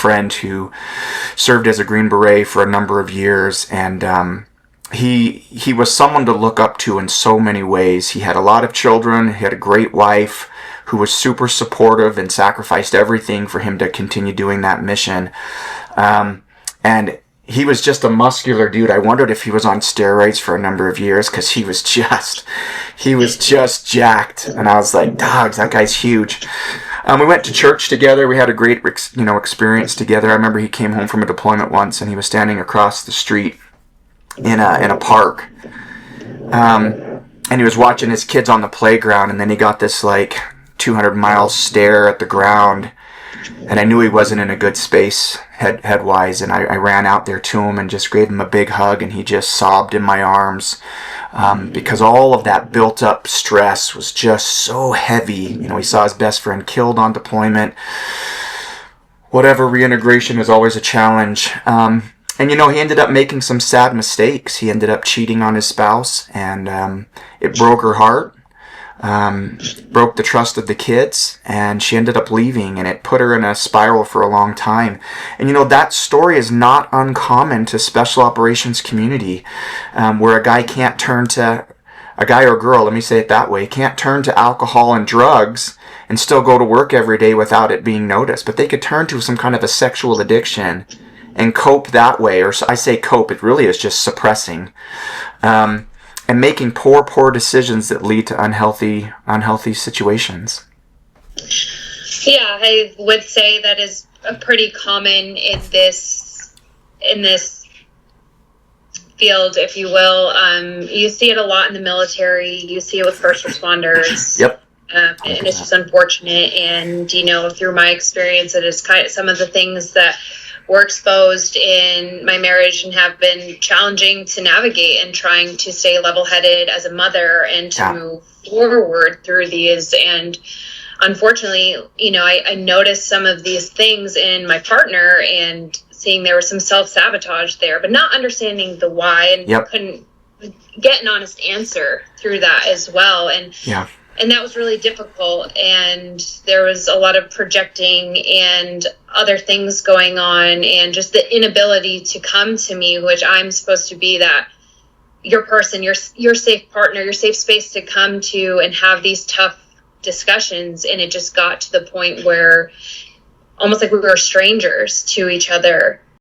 friend who served as a Green Beret for a number of years, and he was someone to look up to in so many ways. He had a lot of children, he had a great wife who was super supportive and sacrificed everything for him to continue doing that mission. And he was just a muscular dude. I wondered if he was on steroids for a number of years, because he was just jacked. And I was like, dogs, that guy's huge. We went to church together. We had a great, experience together. I remember he came home from a deployment once, and he was standing across the street in a park, and he was watching his kids on the playground, and then he got this 200-mile stare at the ground, and I knew he wasn't in a good space head-wise, and I ran out there to him and just gave him a big hug, and he just sobbed in my arms, because all of that built-up stress was just so heavy. He saw his best friend killed on deployment. Whatever, reintegration is always a challenge. And, he ended up making some sad mistakes. He ended up cheating on his spouse, and it broke her heart, broke the trust of the kids, and she ended up leaving, and it put her in a spiral for a long time. And, that story is not uncommon to special operations community, where a guy can't turn to, a guy or girl, let me say it that way, can't turn to alcohol and drugs and still go to work every day without it being noticed. But they could turn to some kind of a sexual addiction and cope that way, or I say cope, it really is just suppressing, and making poor decisions that lead to unhealthy situations. Yeah, I would say that is pretty common in this field, if you will. You see it a lot in the military. You see it with first responders. Yep. And it's just unfortunate. And, through my experience, it is kind of some of the things that were exposed in my marriage and have been challenging to navigate, and trying to stay level-headed as a mother and to move forward through these. And unfortunately, I noticed some of these things in my partner, and seeing there was some self-sabotage there, but not understanding the why, and couldn't get an honest answer through that as well. And that was really difficult, and there was a lot of projecting and other things going on, and just the inability to come to me, which I'm supposed to be that your person, your safe partner, your safe space to come to and have these tough discussions. And it just got to the point where almost like we were strangers to each other.